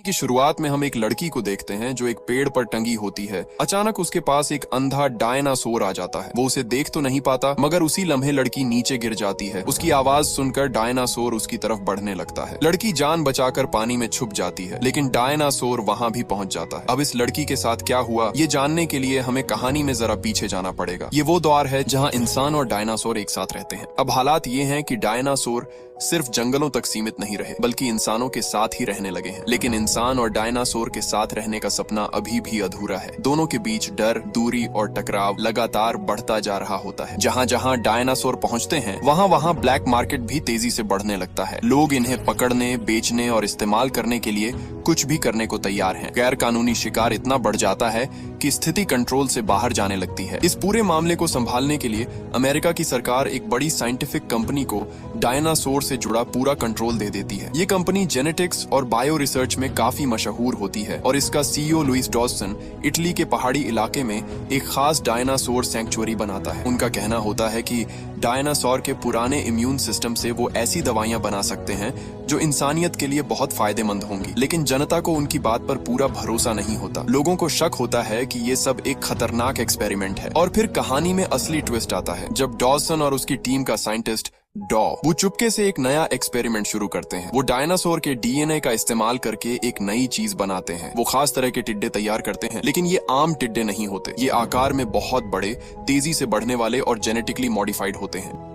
की शुरुआत में हम एक लड़की को देखते हैं जो एक पेड़ पर टंगी होती है। अचानक उसके पास एक अंधा डायनासोर आ जाता है। वो उसे देख तो नहीं पाता, मगर उसी लम्हे लड़की नीचे गिर जाती है। उसकी आवाज सुनकर डायनासोर उसकी तरफ बढ़ने लगता है। लड़की जान बचाकर पानी में छुप जाती है, लेकिन डायनासोर वहां भी पहुंच जाता है। अब इस लड़की के साथ क्या हुआ, ये जानने के लिए हमें कहानी में जरा पीछे जाना पड़ेगा। ये वो दौर है जहाँ इंसान और डायनासोर एक साथ रहते हैं। अब हालात ये हैं कि डायनासोर सिर्फ जंगलों तक सीमित नहीं रहे, बल्कि इंसानों के साथ ही रहने लगे हैं। लेकिन इंसान और डायनासोर के साथ रहने का सपना अभी भी अधूरा है। दोनों के बीच डर, दूरी और टकराव लगातार बढ़ता जा रहा होता है। जहाँ जहाँ डायनासोर पहुँचते हैं, वहाँ वहाँ ब्लैक मार्केट भी तेजी से बढ़ने लगता है। लोग इन्हें पकड़ने, बेचने और इस्तेमाल करने के लिए कुछ भी करने को तैयार हैं। गैर कानूनी शिकार इतना बढ़ जाता है कि स्थिति कंट्रोल से बाहर जाने लगती है। इस पूरे मामले को संभालने के लिए अमेरिका की सरकार एक बड़ी साइंटिफिक कंपनी को डायनासोर से जुड़ा पूरा कंट्रोल दे देती है। ये कंपनी जेनेटिक्स और बायो रिसर्च में काफी मशहूर होती है और इसका सीईओ लुइस डॉसन इटली के पहाड़ी इलाके में एक खास डायनासोर सैंक्चुअरी बनाता है। उनका कहना होता है कि डायनासोर के पुराने इम्यून सिस्टम से वो ऐसी दवाइयां बना सकते हैं जो इंसानियत के लिए बहुत फायदेमंद होंगी। लेकिन जनता को उनकी बात पर पूरा भरोसा नहीं होता। लोगों को शक होता है कि ये सब एक खतरनाक एक्सपेरिमेंट है। और फिर कहानी में असली ट्विस्ट आता है जब डॉसन और उसकी टीम का साइंटिस्ट वो चुपके से एक नया एक्सपेरिमेंट शुरू करते हैं। वो डायनासोर के डीएनए का इस्तेमाल करके एक नई चीज बनाते हैं। वो खास तरह के टिड्डे तैयार करते हैं, लेकिन ये आम टिड्डे नहीं होते। ये आकार में बहुत बड़े, तेजी से बढ़ने वाले और जेनेटिकली मॉडिफाइड होते हैं।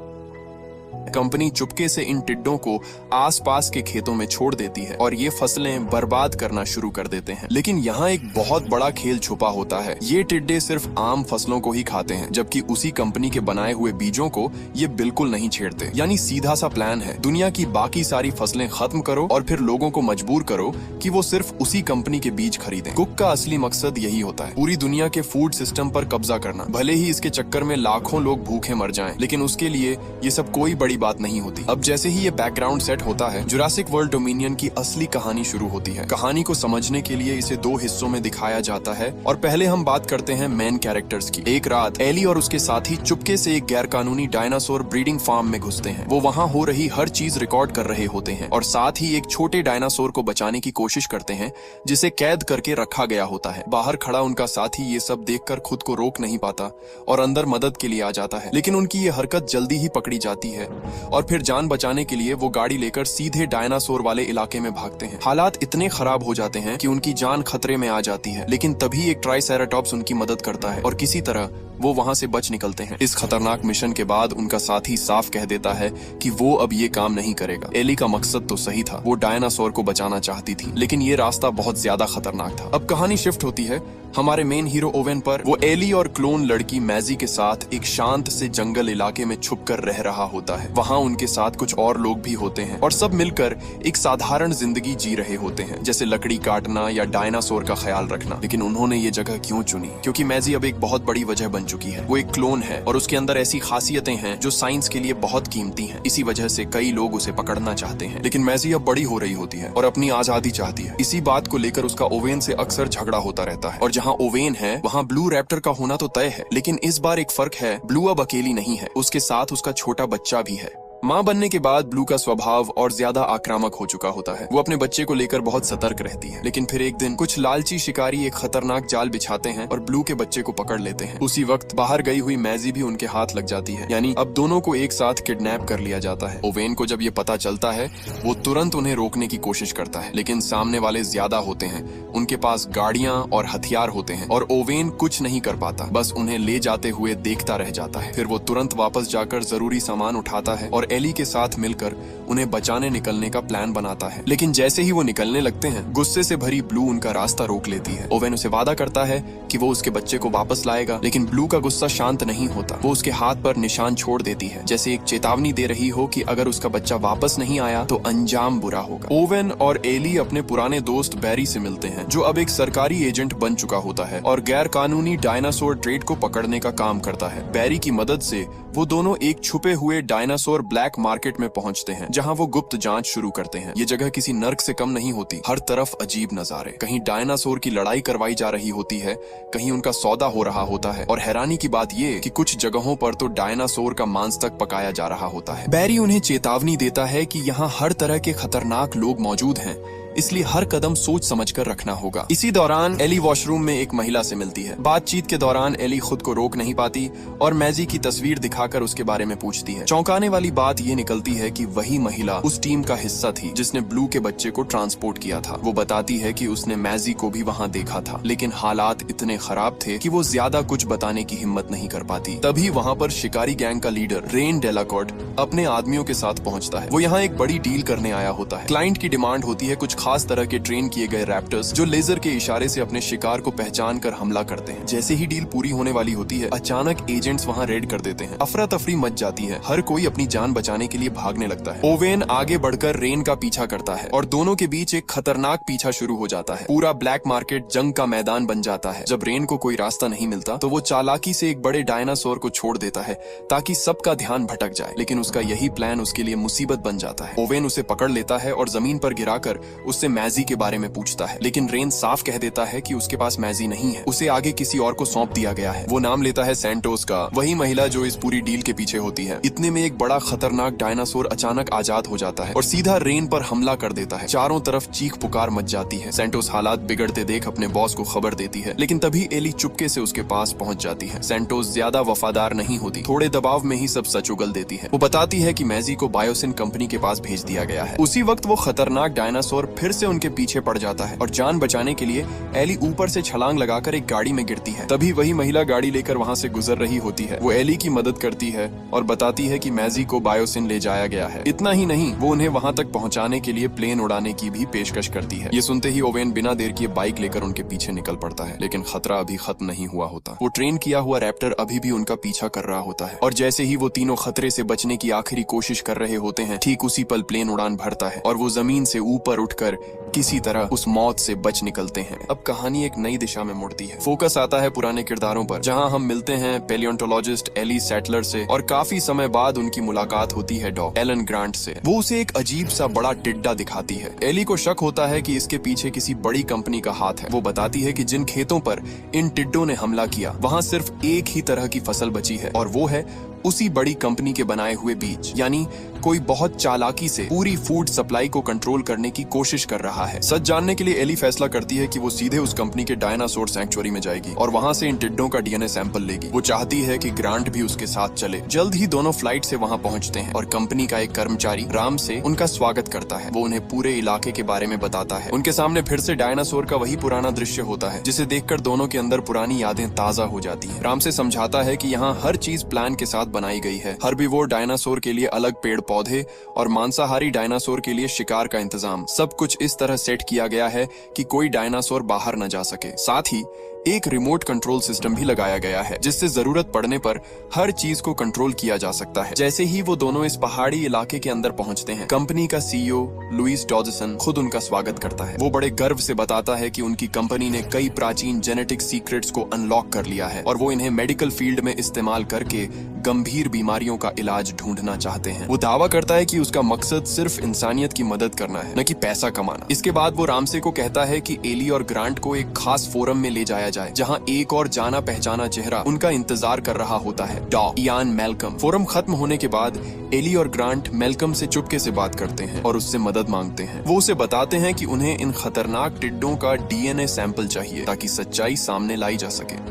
कंपनी चुपके से इन टिड्डों को आसपास के खेतों में छोड़ देती है और ये फसलें बर्बाद करना शुरू कर देते हैं। लेकिन यहाँ एक बहुत बड़ा खेल छुपा होता है। ये टिड्डे सिर्फ आम फसलों को ही खाते हैं, जबकि उसी कंपनी के बनाए हुए बीजों को ये बिल्कुल नहीं छेड़ते। यानी सीधा सा प्लान है, दुनिया की बाकी सारी फसलें खत्म करो और फिर लोगों को मजबूर करो कि वो सिर्फ उसी कंपनी के बीज खरीदें। कुक का असली मकसद यही होता है, पूरी दुनिया के फूड सिस्टम पर कब्जा करना। भले ही इसके चक्कर में लाखों लोग भूखे मर जाएं, लेकिन उसके लिए ये सब कोई बड़ी बात नहीं होती। अब जैसे ही ये बैकग्राउंड सेट होता है, जुरासिक वर्ल्ड डोमिनियन की असली कहानी शुरू होती है। कहानी को समझने के लिए इसे दो हिस्सों में दिखाया जाता है और पहले हम बात करते हैं मेन कैरेक्टर्स की। एक रात एली और उसके साथी चुपके से एक गैर कानूनी डायनासोर ब्रीडिंग फार्म में घुसते हैं। वो वहाँ हो रही हर चीज रिकॉर्ड कर रहे होते हैं और साथ ही एक छोटे डायनासोर को बचाने की कोशिश करते हैं जिसे कैद करके रखा गया होता है। बाहर खड़ा उनका साथी ये सब देखकर खुद को रोक नहीं पाता और अंदर मदद के लिए आ जाता है, लेकिन उनकी ये हरकत जल्दी ही पकड़ी जाती है और फिर जान बचाने के लिए वो गाड़ी लेकर सीधे डायनासोर वाले इलाके में भागते हैं। हालात इतने खराब हो जाते हैं कि उनकी जान खतरे में आ जाती है, लेकिन तभी एक ट्राइसेराटॉप्स उनकी मदद करता है और किसी तरह वो वहां से बच निकलते हैं। इस खतरनाक मिशन के बाद उनका साथी साफ कह देता है कि वो अब ये काम नहीं करेगा। एली का मकसद तो सही था, वो डायनासोर को बचाना चाहती थी, लेकिन ये रास्ता बहुत ज्यादा खतरनाक था। अब कहानी शिफ्ट होती है हमारे मेन हीरो ओवेन पर। वो एली और क्लोन लड़की मैजी के साथ एक शांत से जंगल इलाके में छुपकर रह रहा होता है। वहाँ उनके साथ कुछ और लोग भी होते हैं और सब मिलकर एक साधारण जिंदगी जी रहे होते हैं, जैसे लकड़ी काटना या डायनासोर का ख्याल रखना। लेकिन उन्होंने ये जगह क्यों चुनी? क्योंकि मैजी अब एक बहुत बड़ी वजह बन चुकी है। वो एक क्लोन है और उसके अंदर ऐसी खासियतें हैं जो साइंस के लिए बहुत कीमती हैं। इसी वजह से कई लोग उसे पकड़ना चाहते हैं। लेकिन मैजी अब बड़ी हो रही होती है और अपनी आजादी चाहती है। इसी बात को लेकर उसका ओवेन से अक्सर झगड़ा होता रहता है और जहाँ ओवेन है वहाँ ब्लू रैप्टर का होना तो तय है। लेकिन इस बार एक फर्क है, ब्लू अब अकेली नहीं है, उसके साथ उसका छोटा बच्चा भी है। माँ बनने के बाद ब्लू का स्वभाव और ज्यादा आक्रामक हो चुका होता है। वो अपने बच्चे को लेकर बहुत सतर्क रहती है। लेकिन फिर एक दिन कुछ लालची शिकारी एक खतरनाक जाल बिछाते हैं और ब्लू के बच्चे को पकड़ लेते हैं। उसी वक्त बाहर गई हुई मैजी भी उनके हाथ लग जाती है। यानी अब दोनों को एक साथ किडनैप कर लिया जाता है। ओवेन को जब ये पता चलता है, वो तुरंत उन्हें रोकने की कोशिश करता है, लेकिन सामने वाले ज्यादा होते हैं। उनके पास गाड़ियां और हथियार होते हैं और ओवेन कुछ नहीं कर पाता, बस उन्हें ले जाते हुए देखता रह जाता है। फिर वो तुरंत वापस जाकर जरूरी सामान उठाता है और एली के साथ मिलकर उन्हें बचाने निकलने का प्लान बनाता है। लेकिन जैसे ही वो निकलने लगते हैं, गुस्से से भरी ब्लू उनका रास्ता रोक लेती है। ओवेन उसे वादा करता है कि वो उसके बच्चे को वापस लाएगा, लेकिन ब्लू का गुस्सा शांत नहीं होता। वो उसके हाथ पर निशान छोड़ देती है, जैसे एक चेतावनी दे रही हो कि अगर उसका बच्चा वापस नहीं आया तो अंजाम बुरा होगा। ओवेन और एली अपने पुराने दोस्त बैरी से मिलते हैं, जो अब एक सरकारी एजेंट बन चुका होता है और गैर कानूनी डायनासोर ट्रेड को पकड़ने का काम करता है। बैरी की मदद से वो दोनों एक छुपे हुए डायनासोर ब्लैक मार्केट में पहुंचते हैं, जहां वो गुप्त जांच शुरू करते हैं। ये जगह किसी नर्क से कम नहीं होती। हर तरफ अजीब नजारे, कहीं डायनासोर की लड़ाई करवाई जा रही होती है, कहीं उनका सौदा हो रहा होता है और हैरानी की बात ये कि कुछ जगहों पर तो डायनासोर का मांस तक पकाया जा रहा होता है। बैरी उन्हें चेतावनी देता है कि यहाँ हर तरह के खतरनाक लोग मौजूद हैं, इसलिए हर कदम सोच समझकर रखना होगा। इसी दौरान एली वॉशरूम में एक महिला से मिलती है। बातचीत के दौरान एली खुद को रोक नहीं पाती और मैजी की तस्वीर दिखाकर उसके बारे में पूछती है। चौंकाने वाली बात ये निकलती है कि वही महिला उस टीम का हिस्सा थी जिसने ब्लू के बच्चे को ट्रांसपोर्ट किया था। वो बताती है कि उसने मैजी को भी वहाँ देखा था, लेकिन हालात इतने खराब थे कि वो ज्यादा कुछ बताने की हिम्मत नहीं कर पाती। तभी वहाँ पर शिकारी गैंग का लीडर रेन डेलाकॉर्ट अपने आदमियों के साथ पहुँचता है। वो यहाँ एक बड़ी डील करने आया होता है। क्लाइंट की डिमांड होती है कुछ खास तरह के ट्रेन किए गए रैप्टर्स जो लेजर के इशारे से अपने शिकार को पहचान कर हमला करते हैं। जैसे ही डील पूरी होने वाली होती है, अचानक एजेंट्स वहाँ रेड कर देते हैं। अफरा तफरी मच जाती है। हर कोई अपनी जान बचाने के लिए भागने लगता है। ओवेन आगे बढ़कर रेन का पीछा करता है और दोनों के बीच एक खतरनाक पीछा शुरू हो जाता है। पूरा ब्लैक मार्केट जंग का मैदान बन जाता है। जब रेन को कोई रास्ता नहीं मिलता तो वो चालाकी से एक बड़े डायनासोर को छोड़ देता है ताकि सबका ध्यान भटक जाए, लेकिन उसका यही प्लान उसके लिए मुसीबत बन जाता है। ओवेन उसे पकड़ लेता है और जमीन पर गिराकर उससे मैजी के बारे में पूछता है, लेकिन रेन साफ कह देता है कि उसके पास मैजी नहीं है, उसे आगे किसी और को सौंप दिया गया है। वो नाम लेता है सैंटोस का, वही महिला जो इस पूरी डील के पीछे होती है। इतने में एक बड़ा खतरनाक डायनासोर अचानक आजाद हो जाता है और सीधा रेन पर हमला कर देता है। चारों तरफ चीख पुकार मच जाती है। सैंटोस हालात बिगड़ते देख अपने बॉस को खबर देती है, लेकिन तभी एली चुपके से उसके पास पहुंच जाती है। सैंटोस ज्यादा वफादार नहीं होती, थोड़े दबाव में ही सब सच उगल देती है। वो बताती है कि मैजी को बायोसिन कंपनी के पास भेज दिया गया है। उसी वक्त वो खतरनाक डायनासोर फिर से उनके पीछे पड़ जाता है और जान बचाने के लिए एली ऊपर से छलांग लगाकर एक गाड़ी में गिरती है। तभी वही महिला गाड़ी लेकर वहाँ से गुजर रही होती है। वो एली की मदद करती है और बताती है कि मैजी को बायोसिन ले जाया गया है। इतना ही नहीं, वो उन्हें वहाँ तक पहुँचाने के लिए प्लेन उड़ाने की भी पेशकश करती है। ये सुनते ही ओवेन बिना देर किए बाइक लेकर उनके पीछे निकल पड़ता है, लेकिन खतरा अभी खत्म नहीं हुआ होता। वो ट्रेन किया हुआ रैप्टर अभी भी उनका पीछा कर रहा होता है और जैसे ही वो तीनों खतरे से बचने की आखिरी कोशिश कर रहे होते हैं, ठीक उसी पल प्लेन उड़ान भरता है और वो जमीन से ऊपर उठकर किसी तरह उस मौत से बच निकलते हैं। अब कहानी एक नई दिशा में मुड़ती है। फोकस आता है पुराने किरदारों पर, जहां हम मिलते हैं पैलियोंटोलॉजिस्ट एली सैटलर से और काफी समय बाद उनकी मुलाकात होती है डॉ एलन ग्रांट से। वो उसे एक अजीब सा बड़ा टिड्डा दिखाती है। एली को शक होता है कि इसके पीछे किसी बड़ी कंपनी का हाथ है। वो बताती है कि जिन खेतों पर इन टिड्डों ने हमला किया वहां सिर्फ एक ही तरह की फसल बची है और वो है उसी बड़ी कंपनी के बनाए हुए बीज। यानी कोई बहुत चालाकी से पूरी फूड सप्लाई को कंट्रोल करने की कोशिश कर रहा है। सच जानने के लिए एली फैसला करती है कि वो सीधे उस कंपनी के डायनासोर सैंक्चुअरी में जाएगी और वहां से इन टिड्डों का डीएनए सैंपल लेगी। वो चाहती है कि ग्रांट भी उसके साथ चले। जल्द ही दोनों फ्लाइट से वहां पहुंचते हैं और कंपनी का एक कर्मचारी राम से उनका स्वागत करता है। वो उन्हें पूरे इलाके के बारे में बताता है। उनके सामने फिर से डायनासोर का वही पुराना दृश्य होता है, जिसे देखकर दोनों के अंदर पुरानी यादें ताजा हो जाती है। राम से समझाता है कि यहाँ हर चीज प्लान के साथ बनाई गई है। हर्बीवोर डायनासोर के लिए अलग पेड़ पौधे और मांसाहारी डायनासोर के लिए शिकार का इंतजाम। सब कुछ इस तरह सेट किया गया है कि कोई डायनासोर बाहर न जा सके। साथ ही एक रिमोट कंट्रोल सिस्टम भी लगाया गया है, जिससे जरूरत पड़ने पर हर चीज को कंट्रोल किया जा सकता है। जैसे ही वो दोनों इस पहाड़ी इलाके के अंदर पहुंचते हैं, कंपनी का सीईओ लुइस डॉजसन खुद उनका स्वागत करता है। वो बड़े गर्व से बताता है कि उनकी कंपनी ने कई प्राचीन जेनेटिक सीक्रेट्स को अनलॉक कर लिया है और वो इन्हें मेडिकल फील्ड में इस्तेमाल करके गंभीर बीमारियों का इलाज ढूंढना चाहते हैं। वो दावा करता है कि उसका मकसद सिर्फ इंसानियत की मदद करना है, न कि पैसा कमाना। इसके बाद वो रामसे को कहता है कि एली और ग्रांट को एक खास फोरम में ले जाया जाए, जहां एक और जाना पहचाना चेहरा उनका इंतजार कर रहा होता है, डॉ इयान मैल्कम। फोरम खत्म होने के बाद एली और ग्रांट मैल्कम से चुपके से बात करते हैं और उससे मदद मांगते हैं। वो उसे बताते हैं कि उन्हें इन खतरनाक टिड्डों का डीएनए सैंपल चाहिए ताकि सच्चाई सामने लाई जा सके।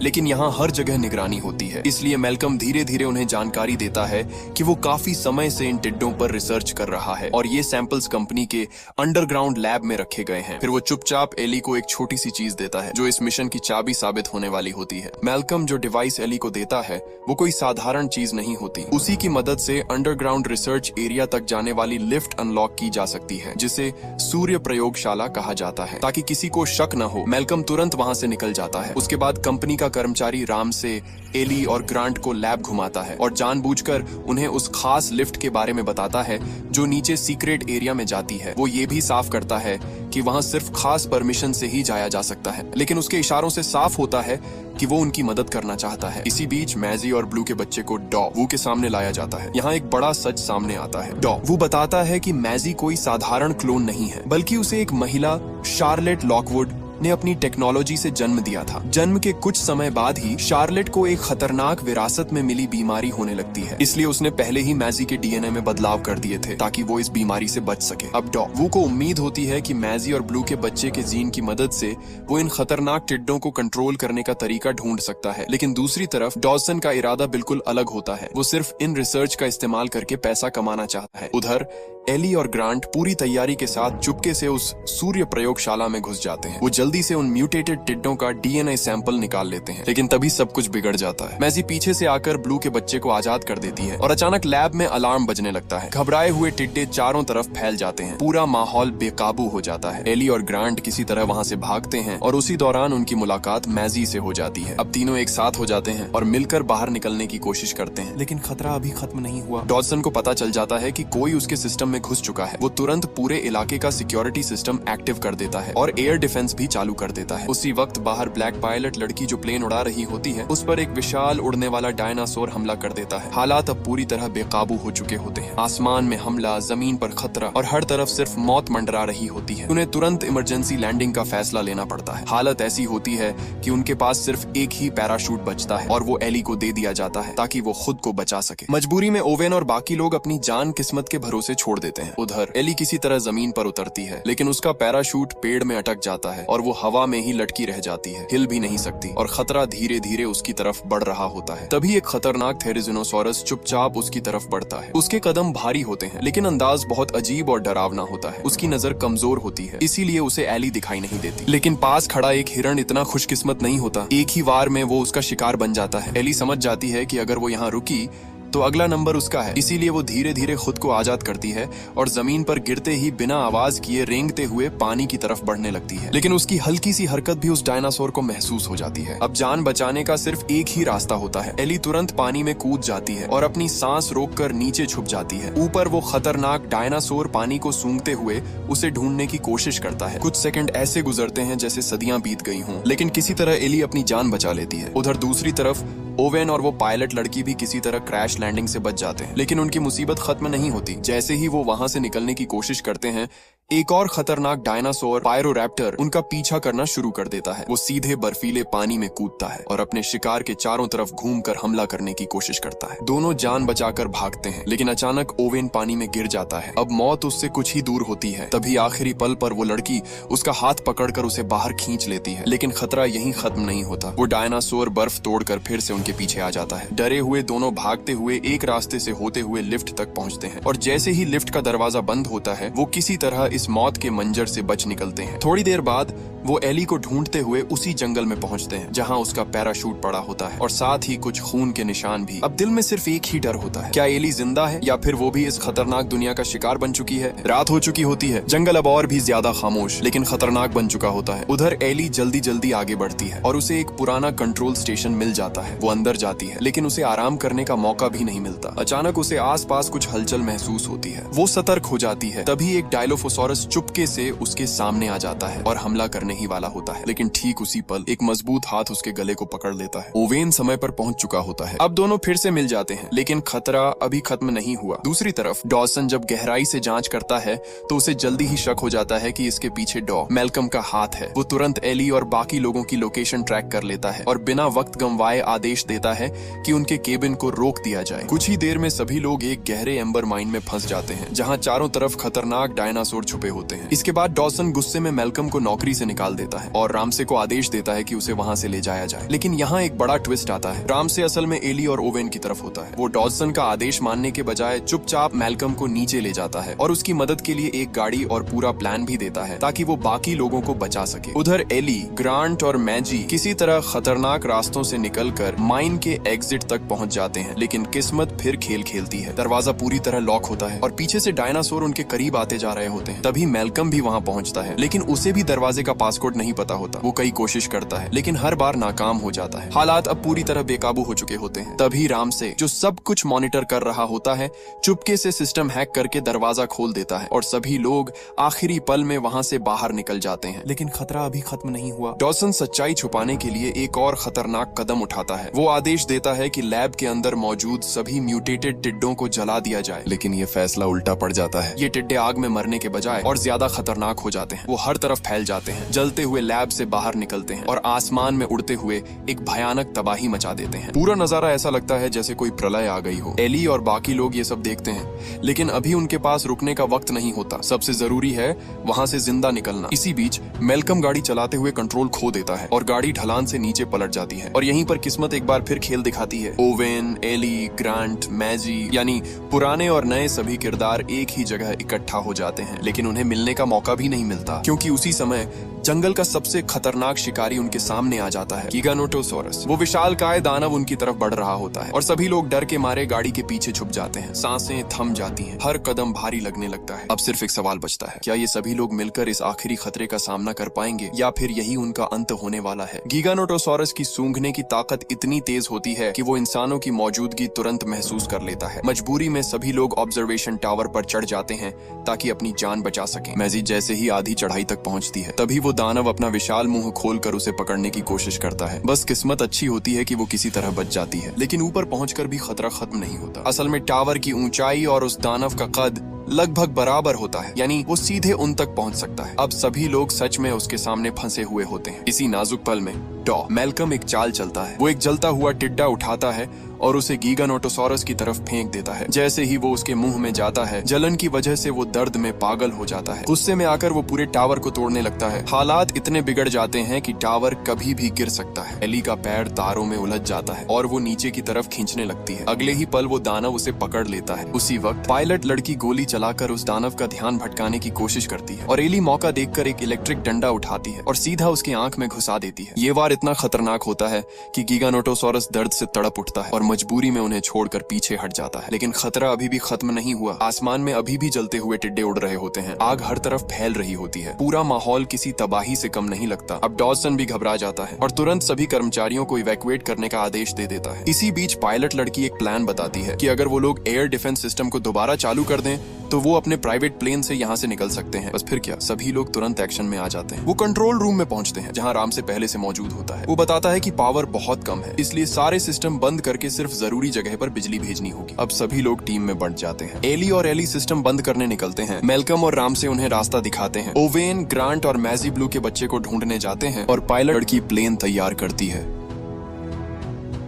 लेकिन यहाँ हर जगह निगरानी होती है, इसलिए मैल्कम धीरे धीरे उन्हें जानकारी देता है कि वो काफी समय से इन टिड्डों पर रिसर्च कर रहा है और ये सैंपल्स कंपनी के अंडरग्राउंड लैब में रखे गए हैं। फिर वो चुपचाप एली को एक छोटी सी चीज देता है जो इस मिशन की चाबी साबित होने वाली होती है। मैल्कम जो डिवाइस एली को देता है वो कोई साधारण चीज नहीं होती। उसी की मदद से अंडरग्राउंड रिसर्च एरिया तक जाने वाली लिफ्ट अनलॉक की जा सकती है, जिसे सूर्य प्रयोगशाला कहा जाता है। ताकि किसी को शक न हो, मैल्कम तुरंत वहां से निकल जाता है। उसके बाद कंपनी का कर्मचारी राम से एली और ग्रांट को लैब घुमाता है और जानबूझकर उन्हें उस खास लिफ्ट के बारे में बताता है जो नीचे सीक्रेट एरिया में जाती है। वो ये भी साफ करता है कि वहां सिर्फ खास परमिशन से ही जाया जा सकता है, लेकिन उसके इशारों से साफ होता है कि वो उनकी मदद करना चाहता है। इसी बीच मैजी और ब्लू के बच्चे को डॉ वू के सामने लाया जाता है। यहाँ एक बड़ा सच सामने आता है। डॉ वू बताता है कि मैजी कोई साधारण क्लोन नहीं है, बल्कि उसे एक महिला शार्लेट लॉकवुड ने अपनी टेक्नोलॉजी से जन्म दिया था। जन्म के कुछ समय बाद ही शार्लेट को एक खतरनाक विरासत में मिली बीमारी होने लगती है, इसलिए उसने पहले ही मैजी के डीएनए में बदलाव कर दिए थे ताकि वो इस बीमारी से बच सके। अब वू को उम्मीद होती है कि मैजी और ब्लू के बच्चे के जीन की मदद से वो इन खतरनाक टिड्डों को कंट्रोल करने का तरीका ढूंढ सकता है। लेकिन दूसरी तरफ डॉसन का इरादा बिल्कुल अलग होता है। वो सिर्फ इन रिसर्च का इस्तेमाल करके पैसा कमाना चाहता है। उधर एली और ग्रांट पूरी तैयारी के साथ चुपके से उस सूर्य प्रयोगशाला में घुस जाते हैं। वो जल्दी से उन म्यूटेटेड टिड्डों का डीएनए सैंपल निकाल लेते हैं, लेकिन तभी सब कुछ बिगड़ जाता है। मैजी पीछे से आकर ब्लू के बच्चे को आजाद कर देती है और अचानक लैब में अलार्म बजने लगता है। घबराए हुए टिड्डे चारों तरफ फैल जाते हैं। पूरा माहौल बेकाबू हो जाता है। एली और ग्रांट किसी तरह वहाँ से भागते हैं और उसी दौरान उनकी मुलाकात मैजी से हो जाती है। अब तीनों एक साथ हो जाते हैं और मिलकर बाहर निकलने की कोशिश करते हैं, लेकिन खतरा अभी खत्म नहीं हुआ। डॉसन को पता चल जाता है कि कोई उसके सिस्टम में घुस चुका है। वो तुरंत पूरे इलाके का सिक्योरिटी सिस्टम एक्टिव कर देता है और एयर डिफेंस भी चालू कर देता है। उसी वक्त बाहर ब्लैक पायलट लड़की जो प्लेन उड़ा रही होती है, उस पर एक विशाल उड़ने वाला डायनासोर हमला कर देता है। हालात अब पूरी तरह बेकाबू हो चुके होते हैं। आसमान में हमला, जमीन पर खतरा और हर तरफ सिर्फ मौत मंडरा रही होती है। उन्हें तुरंत इमरजेंसी लैंडिंग का फैसला लेना पड़ता है। हालत ऐसी होती है कि उनके पास सिर्फ एक ही पैराशूट बचता है और वो एली को दे दिया जाता है ताकि वो खुद को बचा सके। मजबूरी में ओवेन और बाकी लोग अपनी जान किस्मत के भरोसे छोड़ देते हैं। उधर एली किसी तरह जमीन पर उतरती है, लेकिन उसका पैराशूट पेड़ में अटक जाता है और वो हवा में ही लटकी रह जाती है, हिल भी नहीं सकती और खतरा धीरे धीरे उसकी तरफ बढ़ रहा होता है। तभी एक खतरनाक थेरेजिनोसॉरस चुपचाप उसकी तरफ बढ़ता है। उसके कदम भारी होते हैं, लेकिन अंदाज बहुत अजीब और डरावना होता है। उसकी नजर कमजोर होती है, इसीलिए उसे एली दिखाई नहीं देती। लेकिन पास खड़ा एक हिरण इतना खुशकिस्मत नहीं होता। एक ही वार में वो उसका शिकार बन जाता है। एली समझ जाती है कि अगर वो यहाँ रुकी तो अगला नंबर उसका है, इसीलिए वो धीरे धीरे खुद को आजाद करती है और जमीन पर गिरते ही बिना आवाज किए रेंगते हुए पानी की तरफ बढ़ने लगती है। लेकिन उसकी हल्की सी हरकत भी उस डायनासोर को महसूस हो जाती है। अब जान बचाने का सिर्फ एक ही रास्ता होता है। एली तुरंत पानी में कूद जाती है और अपनी सांस रोककर नीचे छुप जाती है। ऊपर वो खतरनाक डायनासोर पानी को सूंघते हुए उसे ढूंढने की कोशिश करता है। कुछ सेकंड ऐसे गुजरते हैं जैसे सदियां बीत गई हों, लेकिन किसी तरह एली अपनी जान बचा लेती है। उधर दूसरी तरफ ओवेन और वो पायलट लड़की भी किसी तरह क्रैश लैंडिंग से बच जाते हैं, लेकिन उनकी मुसीबत खत्म नहीं होती। जैसे ही वो वहां से निकलने की कोशिश करते हैं, एक और खतरनाक डायनासोर पायरोरैप्टर उनका पीछा करना शुरू कर देता है। वो सीधे बर्फीले पानी में कूदता है और अपने शिकार के चारों तरफ घूमकर हमला करने की कोशिश करता है। दोनों जान बचाकर भागते हैं, लेकिन अचानक ओवेन पानी में गिर जाता है। अब मौत उससे कुछ ही दूर होती है। तभी आखिरी पल पर वो लड़की उसका हाथ पकड़कर उसे बाहर खींच लेती है, लेकिन खतरा यहीं खत्म नहीं होता। वो डायनासोर बर्फ तोड़कर फिर से उनके पीछे आ जाता है। डरे हुए दोनों भागते हुए एक रास्ते से होते हुए लिफ्ट तक पहुंचते हैं और जैसे ही लिफ्ट का दरवाजा बंद होता है, वो किसी तरह इस मौत के मंजर से बच निकलते हैं। थोड़ी देर बाद वो एली को ढूंढते हुए उसी जंगल में पहुंचते हैं जहां उसका पैराशूट पड़ा होता है और साथ ही कुछ खून के निशान भी। अब दिल में सिर्फ एक ही डर होता है, क्या एली जिंदा है या फिर वो भी इस खतरनाक दुनिया का शिकार बन चुकी है। रात हो चुकी होती है, जंगल अब और भी ज्यादा खामोश लेकिन खतरनाक बन चुका होता है। उधर एली जल्दी जल्दी आगे बढ़ती है और उसे एक पुराना कंट्रोल स्टेशन मिल जाता है। वो अंदर जाती है, लेकिन उसे आराम करने का मौका भी नहीं मिलता। अचानक उसे आसपास कुछ हलचल महसूस होती है। वो सतर्क हो जाती है। तभी एक डायलोफोसॉरस चुपके से उसके सामने आ जाता है और हमला करने ही वाला होता है, लेकिन ठीक उसी पल एक मजबूत हाथ उसके गले को पकड़ लेता है। ओवेन समय पर पहुंच चुका होता है। अब दोनों फिर से मिल जाते हैं, लेकिन खतरा अभी खत्म नहीं हुआ। दूसरी तरफ डॉसन जब गहराई से जांच करता है तो उसे जल्दी ही शक हो जाता है कि इसके पीछे मैल्कम का हाथ है। वो तुरंत एली और बाकी लोगों की लोकेशन ट्रैक कर लेता है और बिना वक्त गंवाए आदेश देता है कि उनके केबिन को रोक दिया जाए। कुछ ही देर में सभी लोग एक गहरे एम्बर माइन में फंस जाते हैं जहां चारों तरफ खतरनाक डायनासोर छुपे होते हैं। इसके बाद डॉसन गुस्से में मैल्कम को नौकरी से निकाल देता है और रामसे को आदेश देता है कि उसे वहां से ले जाया जाए। लेकिन यहाँ एक बड़ा ट्विस्ट आता है। रामसे असल में एली और ओवेन की तरफ होता है। वो डॉसन का आदेश मानने के बजाय चुपचाप मैल्कम को नीचे ले जाता है और उसकी मदद के लिए एक गाड़ी और पूरा प्लान भी देता है ताकि वो बाकी लोगों को बचा सके। उधर एली, ग्रांट और मैजी किसी तरह खतरनाक रास्तों से निकलकर माइन के एग्जिट तक पहुंच जाते हैं, लेकिन किस्मत फिर खेल खेलती है। दरवाजा पूरी तरह लॉक होता है और पीछे से डायनासोर उनके करीब आते जा रहे होते हैं। तभी मैल्कम भी वहां पहुंचता है, लेकिन उसे भी दरवाजे का पासकोड नहीं पता होता। वो कई कोशिश करता है, लेकिन हर बार नाकाम हो जाता है। हालात अब पूरी तरह बेकाबू हो चुके होते हैं। तभी रामसे, जो सब कुछ मॉनिटर कर रहा होता है, चुपके से सिस्टम हैक करके दरवाजा खोल देता है और सभी लोग आखिरी पल में वहां से बाहर निकल जाते हैं। लेकिन खतरा अभी खत्म नहीं हुआ। डॉसन सच्चाई छुपाने के लिए एक और खतरनाक कदम उठाता है। वो आदेश देता है कि लैब के अंदर मौजूद सभी म्यूटेटेड टिड्डों को जला दिया जाए, लेकिन ये फैसला उल्टा पड़ जाता है। ये टिड्डे आग में मरने के बजाय और ज्यादा खतरनाक हो जाते हैं। वो हर तरफ फैल जाते हैं। जलते हुए लैब से बाहर निकलते हैं और आसमान में उड़ते हुए एक भयानक तबाही मचा देते हैं। पूरा नजारा ऐसा लगता है जैसे कोई प्रलय आ गई हो। एली और बाकी लोग ये सब देखते हैं, लेकिन अभी उनके पास रुकने का वक्त नहीं होता। सबसे जरूरी है वहां से जिंदा निकलना। इसी बीच मेलकम गाड़ी चलाते हुए कंट्रोल खो देता है और गाड़ी ढलान से नीचे पलट जाती है। और यहीं पर किस्मत एक बार फिर खेल दिखाती है। ओवेन, एली, ग्रांट, मैजी यानी पुराने और नए सभी किरदार एक ही जगह इकट्ठा हो जाते हैं, लेकिन उन्हें मिलने का मौका भी नहीं मिलता, क्योंकि उसी समय जंगल का सबसे खतरनाक शिकारी उनके सामने आ जाता है, गिगानोटोसॉरस। वो विशालकाय दानव उनकी तरफ बढ़ रहा होता है और सभी लोग डर के मारे गाड़ी के पीछे छुप जाते हैं। सांसें थम जाती हैं, हर कदम भारी लगने लगता है। अब सिर्फ एक सवाल बचता है, क्या ये सभी लोग मिलकर इस आखिरी खतरे का सामना कर पाएंगे या फिर यही उनका अंत होने वाला है? गिगानोटोसॉरस की सूंघने की ताकत इतनी तेज होती है कि वो इंसानों की मौजूदगी तुरंत महसूस कर लेता है। मजबूरी में सभी लोग ऑब्जर्वेशन टावर पर चढ़ जाते हैं ताकि अपनी जान बचा सकें। मैजी जैसे ही आधी चढ़ाई तक पहुंचती है, तभी वो दानव अपना विशाल मुंह खोलकर उसे पकड़ने की कोशिश करता है। बस किस्मत अच्छी होती है कि वो किसी तरह बच जाती है, लेकिन ऊपर पहुंचकर भी खतरा खत्म नहीं होता। असल में टावर की ऊंचाई और उस दानव का कद लगभग बराबर होता है, यानी वो सीधे उन तक पहुंच सकता है। अब सभी लोग सच में उसके सामने फंसे हुए होते हैं। इसी नाजुक पल में मेलकम एक चाल चलता है। वो एक जलता हुआ टिड्डा उठाता है और उसे गिगानोटोसॉरस की तरफ फेंक देता है। जैसे ही वो उसके मुंह में जाता है, जलन की वजह से वो दर्द में पागल हो जाता है। गुस्से में आकर वो पूरे टावर को तोड़ने लगता है। हालात इतने बिगड़ जाते हैं कि टावर कभी भी गिर सकता है। एली का पैर तारों में उलझ जाता है और वो नीचे की तरफ खींचने लगती है। अगले ही पल वो दानव उसे पकड़ लेता है। उसी वक्त पायलट लड़की गोली चलाकर उस दानव का ध्यान भटकाने की कोशिश करती है और एली मौका देखकर एक इलेक्ट्रिक डंडा उठाती है और सीधा उसकी आंख में घुसा देती है। ये वार इतना खतरनाक होता है कि गिगानोटोसॉरस दर्द से तड़प उठता है और मजबूरी में उन्हें छोड़कर पीछे हट जाता है। लेकिन खतरा अभी भी खत्म नहीं हुआ। आसमान में अभी भी जलते हुए टिड्डे उड़ रहे होते हैं। आग हर तरफ फैल रही होती है। पूरा माहौल किसी तबाही से कम नहीं लगता। अब डॉसन भी घबरा जाता है और तुरंत सभी कर्मचारियों को इवैक्यूएट करने का आदेश दे देता है। इसी बीच पायलट लड़की एक प्लान बताती है कि अगर वो लोग एयर डिफेंस सिस्टम को दोबारा चालू कर दें तो वो अपने प्राइवेट प्लेन से यहाँ से निकल सकते हैं। बस फिर क्या, सभी लोग तुरंत एक्शन में आ जाते हैं। वो कंट्रोल रूम में पहुंचते हैं जहाँ राम से पहले से मौजूद होता है। वो बताता है कि पावर बहुत कम है, इसलिए सारे सिस्टम बंद करके सिर्फ जरूरी जगह पर बिजली भेजनी होगी। अब सभी लोग टीम में बंट जाते हैं। एली और एली सिस्टम बंद करने निकलते हैं। मेलकम और राम से उन्हें रास्ता दिखाते हैं। ओवेन, ग्रांट और मैजी ब्लू के बच्चे को ढूंढने जाते हैं और पायलट लड़की प्लेन तैयार करती है।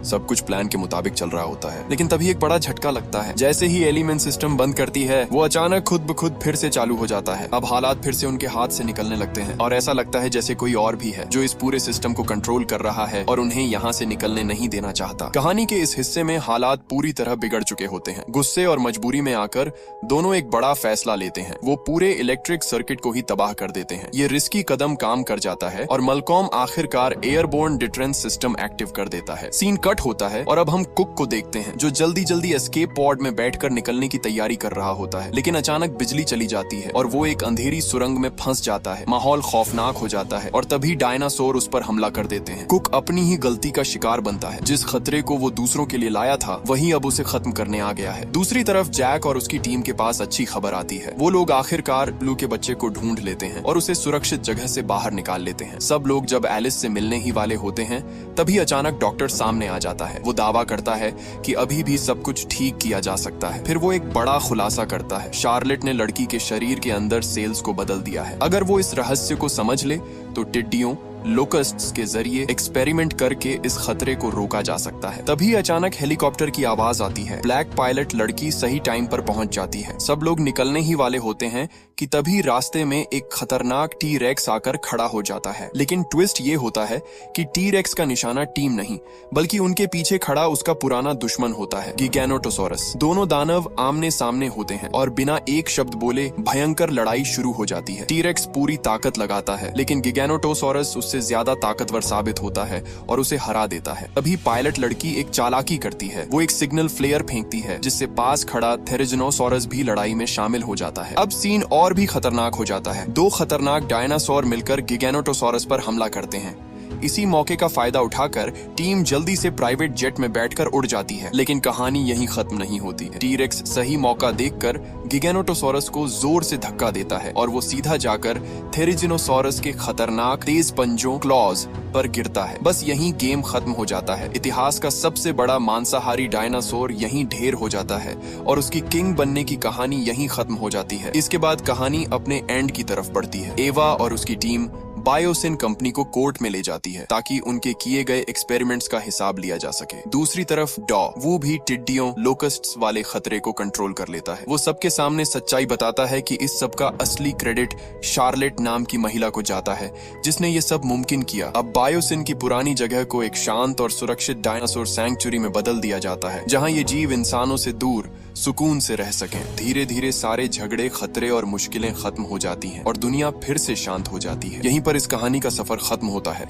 सब कुछ प्लान के मुताबिक चल रहा होता है, लेकिन तभी एक बड़ा झटका लगता है। जैसे ही एलिमेंट सिस्टम बंद करती है, वो अचानक खुद ब खुद फिर से चालू हो जाता है। अब हालात फिर से उनके हाथ से निकलने लगते हैं और ऐसा लगता है जैसे कोई और भी है जो इस पूरे सिस्टम को कंट्रोल कर रहा है और उन्हें यहाँ से निकलने नहीं देना चाहता। कहानी के इस हिस्से में हालात पूरी तरह बिगड़ चुके होते हैं। गुस्से और मजबूरी में आकर दोनों एक बड़ा फैसला लेते हैं। वो पूरे इलेक्ट्रिक सर्किट को ही तबाह कर देते हैं। ये रिस्की कदम काम कर जाता है और मलकॉम आखिरकार एयरबोर्न डिफेंस सिस्टम एक्टिव कर देता है। सीन कट होता है और अब हम कुक को देखते हैं जो जल्दी जल्दी एस्केप पॉड में बैठकर निकलने की तैयारी कर रहा होता है। लेकिन अचानक बिजली चली जाती है और वो एक अंधेरी सुरंग में फंस जाता है। माहौल खौफनाक हो जाता है और तभी डायनासोर उस पर हमला कर देते हैं। कुक अपनी ही गलती का शिकार बनता है। जिस खतरे को वो दूसरों के लिए लाया था, वही अब उसे खत्म करने आ गया है। दूसरी तरफ जैक और उसकी टीम के पास अच्छी खबर आती है। वो लोग आखिरकार ब्लू के बच्चे को ढूंढ लेते हैं और उसे सुरक्षित जगह से बाहर निकाल लेते हैं। सब लोग जब एलिस से मिलने ही वाले होते हैं, तभी अचानक डॉक्टर सामने आ जाता है। वो दावा करता है कि अभी भी सब कुछ ठीक किया जा सकता है। फिर वो एक बड़ा खुलासा करता है। शार्लेट ने लड़की के शरीर के अंदर सेल्स को बदल दिया है। अगर वो इस रहस्य को समझ ले तो टिड्डियों लोकस्ट्स के जरिए एक्सपेरिमेंट करके इस खतरे को रोका जा सकता है। तभी अचानक हेलीकॉप्टर की आवाज आती है। ब्लैक पायलट लड़की सही टाइम पर पहुंच जाती है। सब लोग निकलने ही वाले होते हैं कि तभी रास्ते में एक खतरनाक टी रेक्स आकर खड़ा हो जाता है। लेकिन ट्विस्ट ये होता है कि टी रेक्स का निशाना टीम नहीं, बल्कि उनके पीछे खड़ा उसका पुराना दुश्मन होता है, गिगानोटोसॉरस। दोनों दानव आमने सामने होते हैं और बिना एक शब्द बोले भयंकर लड़ाई शुरू हो जाती है। टी रेक्स पूरी ताकत लगाता है, लेकिन गिगानोटोसॉरस से ज्यादा ताकतवर साबित होता है और उसे हरा देता है। तभी पायलट लड़की एक चालाकी करती है। वो एक सिग्नल फ्लेयर फेंकती है, जिससे पास खड़ा थेरेजिनोसॉरस भी लड़ाई में शामिल हो जाता है। अब सीन और भी खतरनाक हो जाता है। दो खतरनाक डायनासोर मिलकर गिगानोटोसॉरस पर हमला करते हैं। इसी मौके का फायदा उठाकर टीम जल्दी से प्राइवेट जेट में बैठकर उड़ जाती है। लेकिन कहानी यहीं खत्म नहीं होती है। टी-रेक्स सही मौका देखकर गिगानोटोसॉरस को जोर से धक्का देता है और वो सीधा जाकर थेरेजिनोसॉरस के खतरनाक तेज पंजों क्लॉज पर गिरता है। बस यहीं गेम खत्म हो जाता है। इतिहास का सबसे बड़ा मांसाहारी डायनासोर यहीं ढेर हो जाता है और उसकी किंग बनने की कहानी यहीं खत्म हो जाती है। इसके बाद कहानी अपने एंड की तरफ बढ़ती है। एवा और उसकी टीम बायोसिन कंपनी को कोर्ट में ले जाती है ताकि उनके किए गए एक्सपेरिमेंट्स का हिसाब लिया जा सके। दूसरी तरफ डॉ वो भी टिड्डियों लोकस्ट्स वाले खतरे को कंट्रोल कर लेता है। वो सबके सामने सच्चाई बताता है कि इस सब का असली क्रेडिट शार्लेट नाम की महिला को जाता है जिसने ये सब मुमकिन किया। अब बायोसिन की पुरानी जगह को एक शांत और सुरक्षित डायनासोर सैंक्चुरी में बदल दिया जाता है जहां ये जीव इंसानों से दूर सुकून से रह सकें। धीरे धीरे सारे झगड़े, खतरे और मुश्किलें खत्म हो जाती हैं और दुनिया फिर से शांत हो जाती है। यहीं पर इस कहानी का सफर खत्म होता है।